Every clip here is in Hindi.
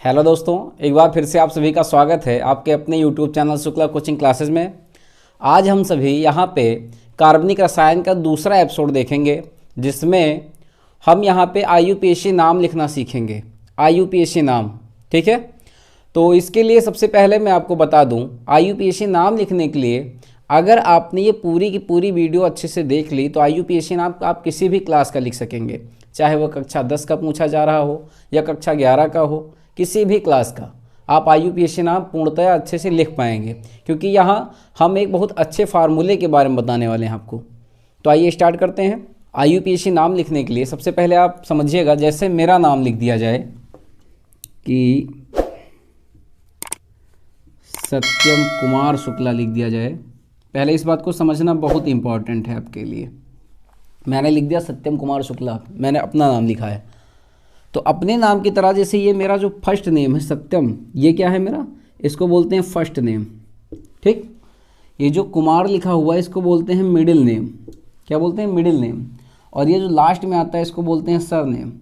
हेलो दोस्तों, एक बार फिर से आप सभी का स्वागत है आपके अपने YouTube channel Shukla coaching classes में। आज हम सभी यहाँ पे कार्बनिक रसायन का दूसरा एपिसोड देखेंगे, जिसमें हम यहाँ पे IUPAC नाम लिखना सीखेंगे। IUPAC नाम, ठीक है। तो इसके लिए सबसे पहले मैं आपको बता दूँ, IUPAC नाम लिखने के लिए अगर आपने ये पूरी की पूरी वीडियो अच्छे से देख ली तो IUPAC नाम आप किसी भी क्लास का लिख सकेंगे, चाहे वह कक्षा 10 का पूछा जा रहा हो या कक्षा 11 का हो, किसी भी क्लास का आप IUPAC नाम पूर्णतः अच्छे से लिख पाएंगे, क्योंकि यहाँ हम एक बहुत अच्छे फार्मूले के बारे में बताने वाले हैं आपको। तो आइए स्टार्ट करते हैं। IUPAC नाम लिखने के लिए सबसे पहले आप समझिएगा, जैसे मेरा नाम लिख दिया जाए कि सत्यम कुमार शुक्ला लिख दिया जाए। पहले इस बात को समझना बहुत इम्पॉर्टेंट है आपके लिए। मैंने लिख दिया सत्यम कुमार शुक्ला, मैंने अपना नाम लिखा है। तो अपने नाम की तरह जैसे ये मेरा जो फर्स्ट नेम है सत्यम, ये क्या है मेरा, इसको बोलते हैं फर्स्ट नेम, ठीक। ये जो कुमार लिखा हुआ है इसको बोलते हैं मिडिल नेम। क्या बोलते हैं? Middle name. और ये जो लास्ट में आता है इसको बोलते हैं सर नेम।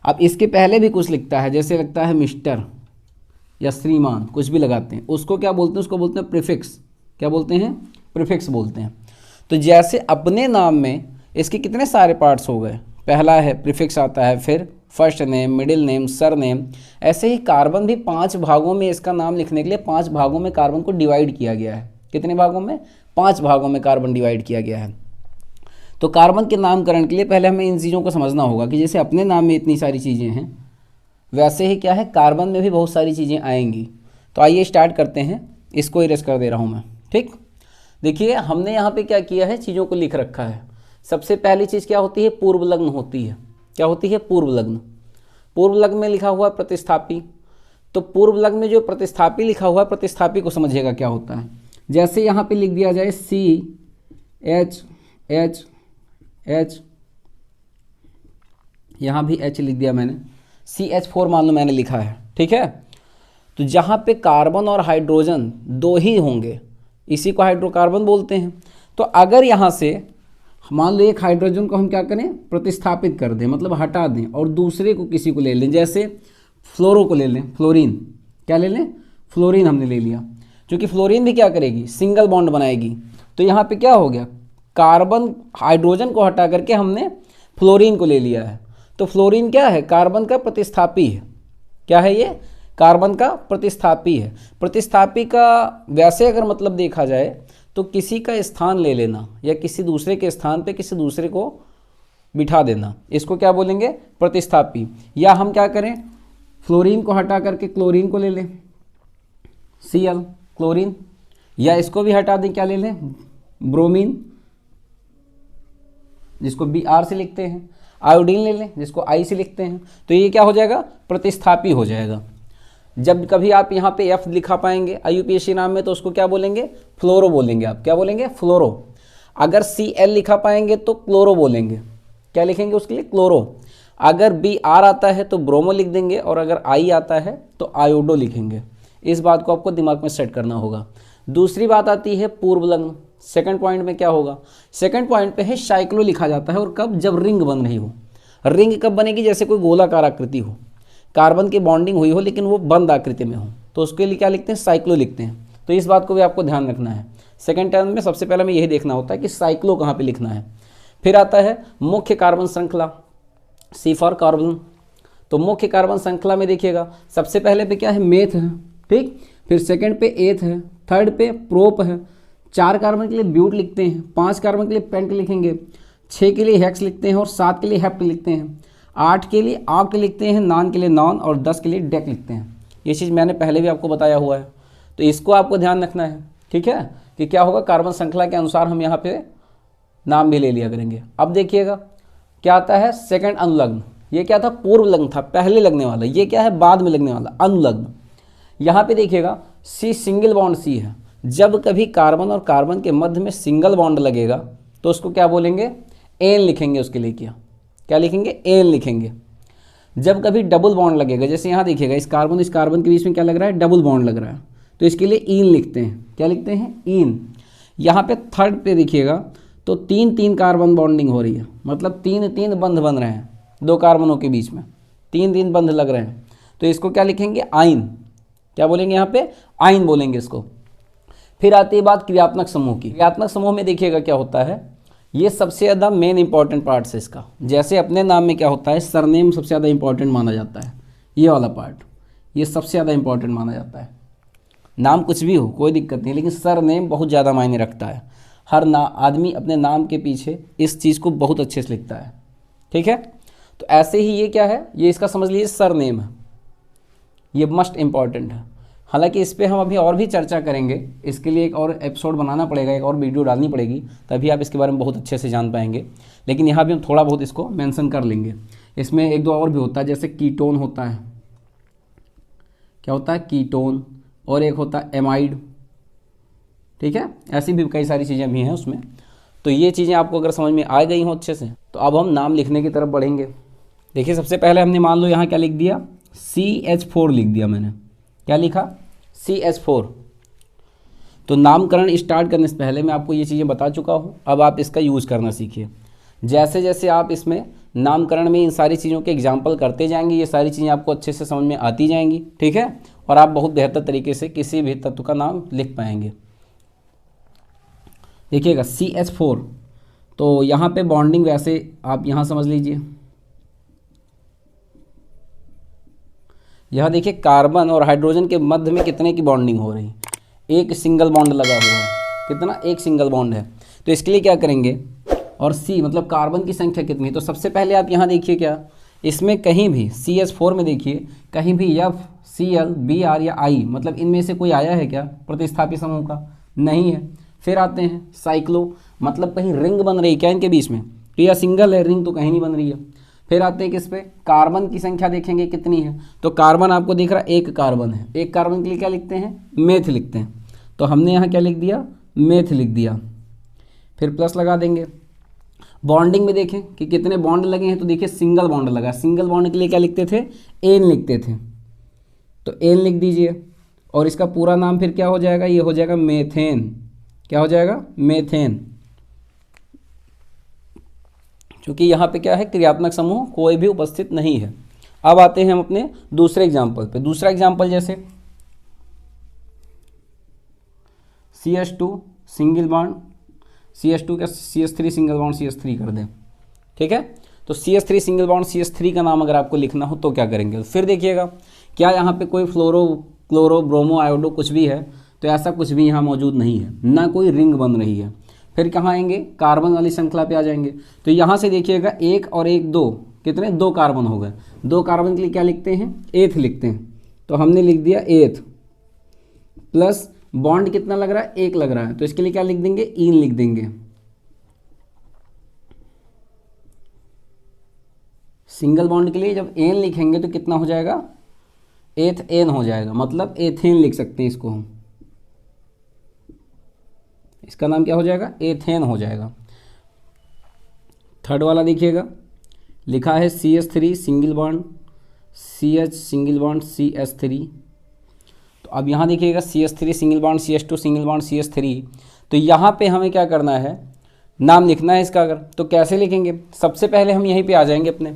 अब इसके पहले भी कुछ लिखता है, जैसे लगता है मिस्टर या श्रीमान, कुछ भी लगाते हैं, उसको क्या बोलते हैं? उसको बोलते हैं प्रीफिक्स। क्या बोलते हैं? प्रीफिक्स बोलते हैं। तो जैसे अपने नाम में इसके कितने सारे पार्ट्स हो गए, पहला है प्रीफिक्स आता है, फिर first name, middle name, sir name. ऐसे ही कार्बन भी 5 भागों में, इसका नाम लिखने के लिए 5 भागों में कार्बन को डिवाइड किया गया है। कितने भागों में? 5 भागों में कार्बन डिवाइड किया गया है। तो कार्बन के नामकरण के लिए पहले हमें इन चीज़ों को समझना होगा कि जैसे अपने नाम में इतनी सारी चीज़ें हैं, वैसे ही क्या है कार्बन में भी बहुत सारी चीज़ें आएंगी। तो आइए स्टार्ट करते हैं। इसको इरेज कर दे रहा हूँ मैं, ठीक। देखिए हमने यहाँ पे क्या किया है, चीज़ों को लिख रखा है। सबसे पहली चीज़ क्या होती है? पूर्व लग्न होती है। क्या होती है? पूर्व लग्न। पूर्व लग्न में लिखा हुआ है प्रतिस्थापी। तो पूर्व लग्न में जो प्रतिस्थापी लिखा हुआ है, प्रतिस्थापी को समझिएगा क्या होता है। जैसे यहाँ पे लिख दिया जाए CH, यहाँ भी H लिख दिया मैंने, CH4 मान लो मैंने लिखा है, ठीक है। तो जहाँ पे कार्बन और हाइड्रोजन दो ही होंगे, इसी को हाइड्रोकार्बन बोलते हैं। तो अगर यहाँ से मान लो एक हाइड्रोजन को हम क्या करें, प्रतिस्थापित कर दें, मतलब हटा दें, और दूसरे को किसी को ले लें, जैसे फ्लोरो को ले लें, फ्लोरीन। क्या ले लें? फ्लोरीन हमने ले लिया। क्योंकि फ्लोरीन भी क्या करेगी, सिंगल बॉन्ड बनाएगी। तो यहाँ पे क्या हो गया, कार्बन हाइड्रोजन को हटा करके हमने फ्लोरीन को ले लिया है। तो फ्लोरीन क्या है? कार्बन का प्रतिस्थापी है। क्या है ये? कार्बन का प्रतिस्थापी है। प्रतिस्थापी का वैसे अगर मतलब देखा जाए तो किसी का स्थान ले लेना, या किसी दूसरे के स्थान पे किसी दूसरे को बिठा देना, इसको क्या बोलेंगे? प्रतिस्थापी। या हम क्या करें, फ्लोरीन को हटा करके क्लोरीन को ले लें, Cl, क्लोरीन। या इसको भी हटा दें, क्या ले लें? ब्रोमीन, जिसको Br से लिखते हैं। आयोडीन ले लें, जिसको I से लिखते हैं। तो ये क्या हो जाएगा? प्रतिस्थापी हो जाएगा। जब कभी आप यहाँ पे F लिखा पाएंगे IUPAC नाम में, तो उसको क्या बोलेंगे? फ्लोरो बोलेंगे। आप क्या बोलेंगे? फ्लोरो। अगर Cl लिखा पाएंगे तो क्लोरो बोलेंगे। क्या लिखेंगे उसके लिए? क्लोरो। अगर Br आता है तो ब्रोमो लिख देंगे, और अगर I आता है तो आयोडो लिखेंगे। इस बात को आपको दिमाग में सेट करना होगा। दूसरी बात आती है पूर्व लग्न। सेकंड पॉइंट में क्या होगा? सेकंड पॉइंट पे है साइक्लो लिखा जाता है। और कब? जब रिंग बन रही हो। रिंग कब बनेगी? जैसे कोई गोलाकार आकृति हो, कार्बन की बॉन्डिंग हुई हो लेकिन वो बंद आकृति में हो, तो उसके लिए क्या लिखते हैं? साइक्लो लिखते हैं। तो इस बात को भी आपको ध्यान रखना है। सेकंड टर्म में सबसे पहले हमें यही देखना होता है कि साइक्लो कहाँ पे लिखना है। फिर आता है मुख्य कार्बन श्रृंखला, C फॉर कार्बन। तो मुख्य कार्बन श्रृंखला में देखिएगा सबसे पहले पे क्या है? मेथ है, ठीक। फिर सेकंड पे एथ है, थर्ड पे प्रोप है, 4 कार्बन के लिए ब्यूट लिखते हैं, 5 कार्बन के लिए पेंट लिखेंगे, 6 के लिए हेक्स लिखते हैं, और 7 के लिए हेप्ट लिखते हैं, 8 के लिए ऑक्ट लिखते हैं, 9 के लिए नॉन, और 10 के लिए डेक लिखते हैं। ये चीज़ मैंने पहले भी आपको बताया हुआ है, तो इसको आपको ध्यान रखना है, ठीक है, कि क्या होगा कार्बन श्रृंखला के अनुसार हम यहाँ पे नाम भी ले लिया करेंगे। अब देखिएगा क्या आता है? सेकंड अनुलग्न। ये क्या था? पूर्व लग्न था, पहले लगने वाला। ये क्या है? बाद में लगने वाला, अनुलग्न। यहाँ पे देखिएगा C सिंगल बॉन्ड C है। जब कभी कार्बन और कार्बन के मध्य में सिंगल बॉन्ड लगेगा तो उसको क्या बोलेंगे? एन लिखेंगे। उसके लिए क्या लिखेंगे? एन लिखेंगे। जब कभी डबल बॉन्ड लगेगा, जैसे यहाँ देखिएगा इस कार्बन के बीच में क्या लग रहा है? डबल बॉन्ड लग रहा है, तो इसके लिए ईन लिखते हैं। क्या लिखते हैं? ईन। यहाँ पे थर्ड पे देखिएगा तो 3 कार्बन बॉन्डिंग हो रही है, मतलब 3 बंध बन रहे हैं 2 कार्बनों के बीच में, 3 बंध लग रहे हैं। तो इसको क्या लिखेंगे, आइन। क्या बोलेंगे यहाँ पे, आइन बोलेंगे इसको। फिर आती है बात क्रियात्मक समूह की। क्रियात्मक समूह में देखिएगा क्या होता है, ये सबसे ज़्यादा मेन इंपॉर्टेंट पार्ट है इसका। जैसे अपने नाम में क्या होता है, सरनेम सबसे ज़्यादा इंपॉर्टेंट माना जाता है, ये वाला पार्ट ये सबसे ज़्यादा इंपॉर्टेंट माना जाता है। नाम कुछ भी हो कोई दिक्कत नहीं, लेकिन सरनेम बहुत ज़्यादा मायने रखता है। हर आदमी अपने नाम के पीछे इस चीज़ को बहुत अच्छे से लिखता है, ठीक है। तो ऐसे ही ये क्या है, ये इसका समझ लीजिए सरनेम है, ये मस्ट इम्पॉर्टेंट है। हालांकि इस पर हम अभी और भी चर्चा करेंगे, इसके लिए एक और एपिसोड बनाना पड़ेगा, एक और वीडियो डालनी पड़ेगी, तभी आप इसके बारे में बहुत अच्छे से जान पाएंगे। लेकिन यहाँ भी हम थोड़ा बहुत इसको मेंशन कर लेंगे। इसमें एक दो और भी होता है, जैसे कीटोन होता है, क्या होता है, कीटोन, और एक होता है एमाइड, ठीक है। ऐसी भी कई सारी चीज़ें भी हैं उसमें। तो ये चीज़ें आपको अगर समझ में आ गई हों अच्छे से, तो अब हम नाम लिखने की तरफ बढ़ेंगे। देखिए सबसे पहले हमने मान लो यहाँ क्या लिख दिया, CH4 लिख दिया मैंने। क्या लिखा, CH4। तो नामकरण स्टार्ट करने से पहले मैं आपको ये चीज़ें बता चुका हूँ, अब आप इसका यूज़ करना सीखिए। जैसे जैसे आप इसमें नामकरण में इन सारी चीज़ों के एग्जाम्पल करते जाएंगे, ये सारी चीज़ें आपको अच्छे से समझ में आती जाएंगी, ठीक है। और आप बहुत बेहतर तरीके से किसी भी तत्व का नाम लिख पाएंगे। देखिएगा CH4, तो यहाँ पे बॉन्डिंग वैसे आप यहाँ समझ लीजिए, यहाँ देखिए कार्बन और हाइड्रोजन के मध्य में कितने की बॉन्डिंग हो रही है, एक सिंगल बॉन्ड लगा हुआ है, कितना, एक सिंगल बॉन्ड है। तो इसके लिए क्या करेंगे, और C मतलब कार्बन की संख्या कितनी है, तो सबसे पहले आप यहाँ देखिए क्या, इसमें कहीं भी CH4 में देखिए कहीं भी F, Cl, Br या I मतलब इनमें से कोई आया है क्या प्रतिस्थापी समूह का, नहीं है। फिर आते हैं साइक्लो, मतलब कहीं रिंग बन रही है क्या इनके बीच में, तो यह सिंगल है, रिंग तो कहीं नहीं बन रही है। फिर आते हैं किस पे, कार्बन की संख्या देखेंगे कितनी है, तो कार्बन आपको दिख रहा है एक कार्बन है, एक कार्बन के लिए क्या लिखते हैं, मेथ लिखते हैं। तो हमने यहाँ क्या लिख दिया, मेथ लिख दिया। फिर प्लस लगा देंगे। बॉन्डिंग में देखें कि कितने बॉन्ड लगे हैं, तो देखिए सिंगल बॉन्ड लगा, सिंगल बॉन्ड के लिए क्या लिखते थे, एन लिखते थे, तो एन लिख दीजिए। और इसका पूरा नाम फिर क्या हो जाएगा, ये हो जाएगा मेथेन। क्या हो जाएगा, मेथेन। क्योंकि यहाँ पे क्या है, क्रियात्मक समूह कोई भी उपस्थित नहीं है। अब आते हैं हम अपने दूसरे एग्जाम्पल पे। दूसरा एग्जाम्पल जैसे CH2 सिंगल बॉन्ड, CH2 का CH3 सिंगल बॉन्ड CH3 कर दें, ठीक है। तो CH3 सिंगल बॉन्ड CH3 का नाम अगर आपको लिखना हो तो क्या करेंगे, फिर देखिएगा क्या यहाँ पे कोई फ्लोरो, क्लोरो, ब्रोमो, आयोडो कुछ भी है, तो ऐसा कुछ भी यहाँ मौजूद नहीं है, ना कोई रिंग बन रही है। फिर कहाँ आएंगे, कार्बन वाली श्रृंखला पे आ जाएंगे। तो यहाँ से देखिएगा एक और एक दो, कितने, दो कार्बन हो गए। दो कार्बन के लिए क्या लिखते हैं, एथ लिखते हैं। तो हमने लिख दिया एथ, प्लस बॉन्ड कितना लग रहा है, एक लग रहा है, तो इसके लिए क्या लिख देंगे, इन लिख देंगे। सिंगल बॉन्ड के लिए जब एन लिखेंगे तो कितना हो जाएगा, एथ एन हो जाएगा, मतलब एथेन लिख सकते हैं इसको हम। इसका नाम क्या हो जाएगा, एथेन हो जाएगा। थर्ड वाला देखिएगा लिखा है CH3 single bond CH single bond CH3। तो अब यहाँ देखिएगा CH3 single bond CH2 single bond CH3। तो यहाँ पे हमें क्या करना है, नाम लिखना है इसका। अगर तो कैसे लिखेंगे, सबसे पहले हम यहीं पे आ जाएंगे अपने,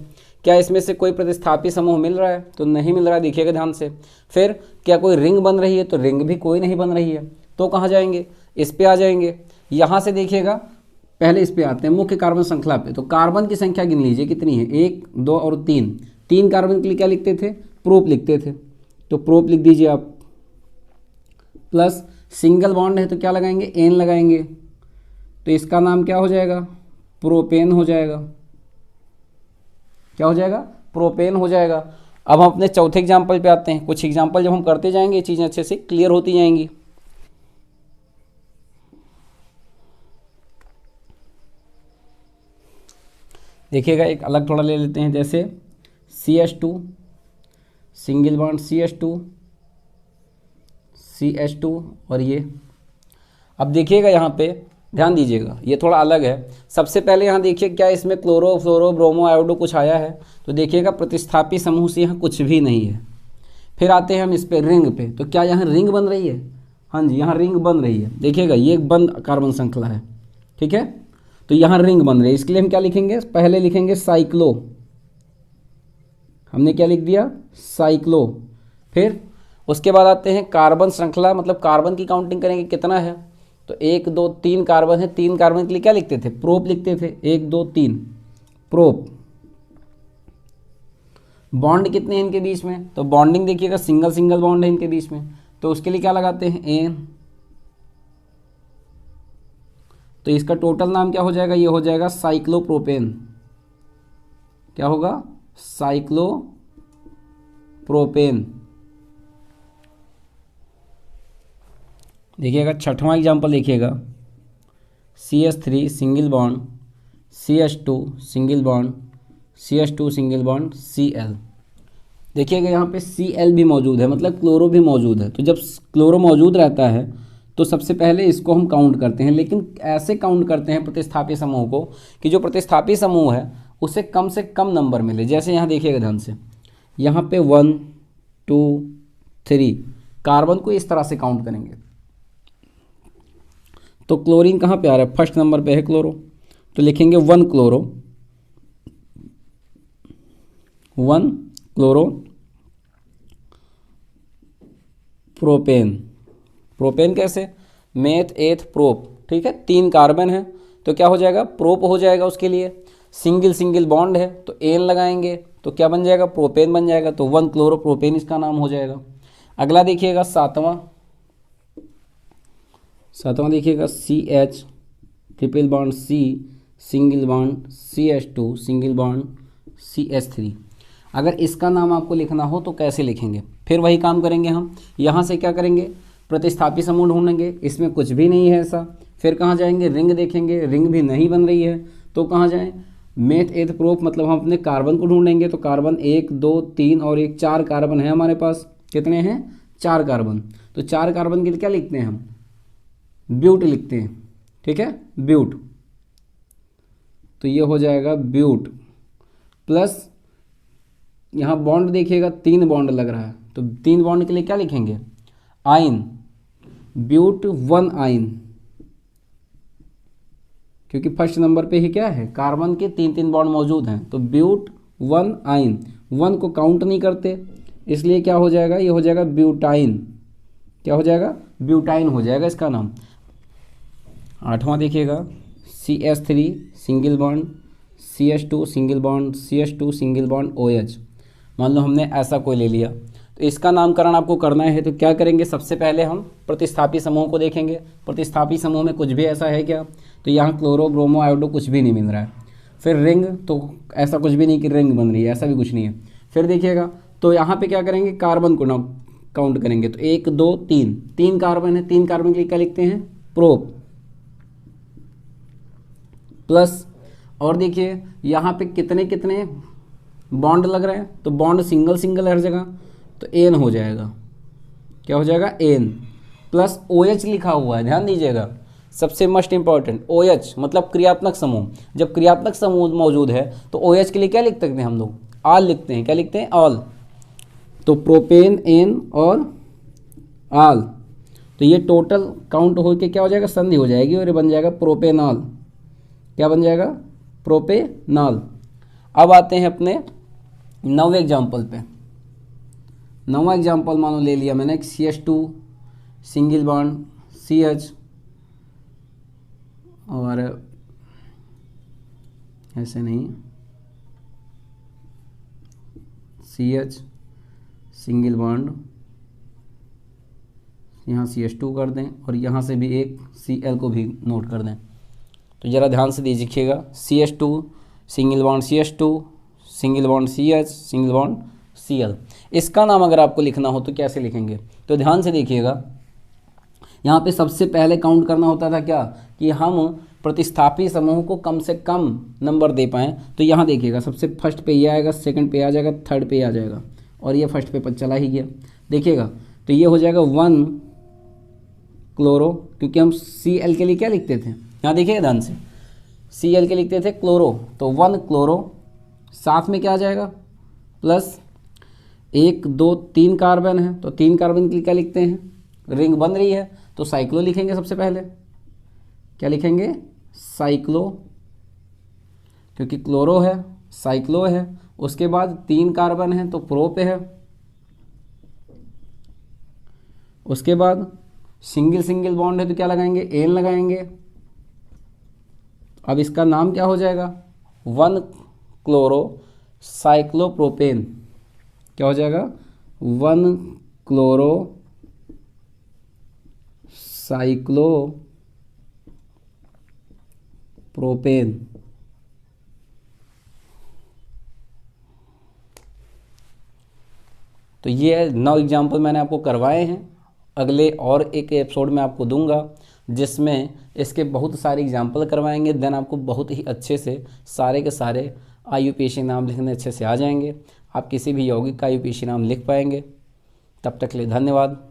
क्या इसमें से कोई प्रतिस्थापी समूह मिल रहा है, तो नहीं मिल रहा है, देखिएगा ध्यान से। फिर क्या कोई रिंग बन रही है, तो रिंग भी कोई नहीं बन रही है, तो कहाँ जाएंगे, इस पे आ जाएंगे। यहाँ से देखिएगा पहले इस पे आते हैं मुख्य कार्बन श्रृंखला पे। तो कार्बन की संख्या गिन लीजिए कितनी है, 1 2 और 3। 3 कार्बन के लिए क्या लिखते थे, प्रोप लिखते थे, तो प्रोप लिख दीजिए आप। प्लस सिंगल बॉन्ड है तो क्या लगाएंगे, एन लगाएंगे, तो इसका नाम क्या हो जाएगा, प्रोपेन हो जाएगा। क्या हो जाएगा, प्रोपेन हो जाएगा। अब हम अपने चौथे एग्जाम्पल पे आते हैं। कुछ एग्जाम्पल जब हम करते जाएंगे ये चीज़ें अच्छे से क्लियर होती जाएंगी। देखिएगा एक अलग थोड़ा ले लेते हैं, जैसे CH2 सिंगल बॉन्ड CH2 और ये। अब देखिएगा यहाँ पे ध्यान दीजिएगा, ये थोड़ा अलग है। सबसे पहले यहाँ देखिए क्या इसमें क्लोरो, फ्लोरो, ब्रोमो, आयोडो कुछ आया है, तो देखिएगा प्रतिस्थापी समूह से यहाँ कुछ भी नहीं है। फिर आते हैं हम इस पे रिंग पे, तो क्या यहाँ रिंग बन रही है, हाँ जी यहाँ रिंग बन रही है। देखिएगा ये एक बंद कार्बन श्रृंखला है, ठीक है, तो यहाँ रिंग बन रही है। इसके लिए हम क्या लिखेंगे, पहले लिखेंगे साइक्लो, हमने क्या लिख दिया, साइक्लो। फिर उसके बाद आते हैं कार्बन श्रृंखला, मतलब कार्बन की काउंटिंग करेंगे कितना है, तो 1 2 3 कार्बन है, 3 कार्बन के लिए क्या लिखते थे, प्रोप लिखते थे, 1 2 3 प्रोप। बॉन्ड कितने हैं इनके बीच में, तो बॉन्डिंग देखिएगा सिंगल सिंगल बॉन्ड है इनके बीच में, तो उसके लिए क्या लगाते हैं, एन। तो इसका टोटल नाम क्या हो जाएगा, ये हो जाएगा साइक्लोप्रोपेन। क्या होगा, साइक्लोप्रोपेन। देखिएगा छठवां एग्जाम्पल देखिएगा, CH3 single bond CH2 single bond CH2 single bond Cl। देखिएगा यहाँ पे Cl भी मौजूद है, मतलब क्लोरो भी मौजूद है। तो जब क्लोरो मौजूद रहता है तो सबसे पहले इसको हम काउंट करते हैं, लेकिन ऐसे काउंट करते हैं प्रतिस्थापी समूह को कि जो प्रतिस्थापी समूह है उसे कम से कम नंबर मिले। जैसे यहाँ देखिएगा ध्यान से, यहाँ पे 1 2 3 कार्बन को इस तरह से काउंट करेंगे, तो क्लोरीन कहाँ पे आ रहा है, फर्स्ट नंबर पे है क्लोरो, तो लिखेंगे 1 क्लोरो, 1 क्लोरो प्रोपेन। प्रोपेन कैसे, मेथ एथ प्रोप, ठीक है, 3 कार्बन है तो क्या हो जाएगा, प्रोप हो जाएगा। उसके लिए सिंगल सिंगल बॉन्ड है तो एन लगाएंगे तो क्या बन जाएगा, प्रोपेन बन जाएगा, तो 1 क्लोरो प्रोपेन इसका नाम हो जाएगा। अगला देखिएगा सातवां देखिएगा, CH triple bond C single bond CH2 single bond CH3। अगर इसका नाम आपको लिखना हो तो कैसे लिखेंगे, फिर वही काम करेंगे हम, यहाँ से क्या करेंगे, प्रतिस्थापी समूह ढूंढेंगे, इसमें कुछ भी नहीं है ऐसा। फिर कहाँ जाएंगे, रिंग देखेंगे, रिंग भी नहीं बन रही है तो कहाँ जाएं, मेथ एथ प्रोप, मतलब हम अपने कार्बन को ढूंढेंगे। तो कार्बन 1 2 3 और 1 4 कार्बन है हमारे पास, कितने हैं, 4 कार्बन। तो 4 कार्बन के लिए क्या लिखते हैं हम, ब्यूट लिखते हैं, ठीक है, ब्यूट। तो ये हो जाएगा ब्यूट, प्लस यहाँ बॉन्ड देखिएगा 3 बॉन्ड लग रहा है, तो 3 बॉन्ड के लिए क्या लिखेंगे, आइन, ब्यूट 1 आइन, क्योंकि फर्स्ट नंबर पे ही क्या है, कार्बन के 3 बॉन्ड मौजूद हैं, तो ब्यूट 1 आइन, 1 को काउंट नहीं करते, इसलिए क्या हो जाएगा, ये हो जाएगा ब्यूटाइन। क्या हो जाएगा, ब्यूटाइन हो जाएगा इसका नाम। आठवां देखिएगा, CH3 single bond CH2 single bond CH2 single bond OH। मान लो हमने ऐसा कोई ले लिया, तो इसका नामकरण आपको करना है तो क्या करेंगे, सबसे पहले हम प्रतिस्थापी समूह को देखेंगे। प्रतिस्थापी समूह में कुछ भी ऐसा है क्या, तो यहाँ क्लोरो ब्रोमो आयोडो कुछ भी नहीं मिल रहा है। फिर रिंग, तो ऐसा कुछ भी नहीं कि रिंग बन रही है, ऐसा भी कुछ नहीं है। फिर देखिएगा तो यहाँ पे क्या करेंगे, कार्बन को ना काउंट करेंगे, तो 1 2 3 कार्बन है, 3 कार्बन के लिए क्या लिखते हैं, प्रोप, प्लस और देखिए यहाँ पे कितने कितने बॉन्ड लग रहे हैं, तो बॉन्ड सिंगल सिंगल हर जगह, तो एन हो जाएगा। क्या हो जाएगा, एन, प्लस OH लिखा हुआ है, ध्यान दीजिएगा, सबसे मस्ट इंपॉर्टेंट OH मतलब क्रियात्मक समूह। जब क्रियात्मक समूह मौजूद है तो OH के लिए क्या लिख सकते हैं हम लोग, ऑल लिखते हैं। क्या लिखते हैं, ऑल। तो प्रोपेन एन और ऑल, तो ये टोटल काउंट होकर क्या हो जाएगा, संधि हो जाएगी और ये बन जाएगा प्रोपेनॉल। क्या बन जाएगा, प्रोपेनॉल। अब आते हैं अपने 9वें एग्जाम्पल पे। 9वां एग्जाम्पल मानो ले लिया मैंने, CH2 सिंगल बॉन्ड CH और ऐसे नहीं, CH सिंगल बॉन्ड, यहाँ CH2 कर दें और यहाँ से भी एक Cl को भी नोट कर दें। तो ज़रा ध्यान से दीजिएगा, CH2 single bond CH2 single bond CH single bond Cl। इसका नाम अगर आपको लिखना हो तो कैसे लिखेंगे, तो ध्यान से देखिएगा, यहाँ पे सबसे पहले काउंट करना होता था क्या, कि हम प्रतिस्थापी समूह को कम से कम नंबर दे पाएँ। तो यहाँ देखिएगा, सबसे फर्स्ट पे ये आएगा, सेकंड पे आ जाएगा, थर्ड पे आ जाएगा, और ये फर्स्ट पे चला ही गया। देखिएगा तो ये हो जाएगा 1 क्लोरो, क्योंकि हम Cl के लिए क्या लिखते थे, यहाँ देखिएगा ध्यान से, Cl के लिखते थे क्लोरो, तो 1 क्लोरो, साथ में क्या आ जाएगा, प्लस 1 2 3 कार्बन है, तो 3 कार्बन के लिए क्या लिखते हैं, रिंग बन रही है तो साइक्लो लिखेंगे सबसे पहले। क्या लिखेंगे, साइक्लो, क्योंकि क्लोरो है, साइक्लो है, उसके बाद 3 कार्बन है तो प्रो पे है। उसके बाद सिंगल सिंगल बॉन्ड है तो क्या लगाएंगे, एन लगाएंगे। अब इसका नाम क्या हो जाएगा, 1 क्लोरो साइक्लोप्रोपेन। क्या हो जाएगा, 1 क्लोरो साइक्लोप्रोपेन। तो ये 9 एग्जाम्पल मैंने आपको करवाए हैं। अगले और एक एपिसोड में आपको दूंगा जिसमें इसके बहुत सारे एग्जाम्पल करवाएंगे। देन आपको बहुत ही अच्छे से सारे के सारे IUPAC नाम लिखने अच्छे से आ जाएंगे। आप किसी भी यौगिक का IUPAC नाम लिख पाएंगे। तब तक के लिए धन्यवाद।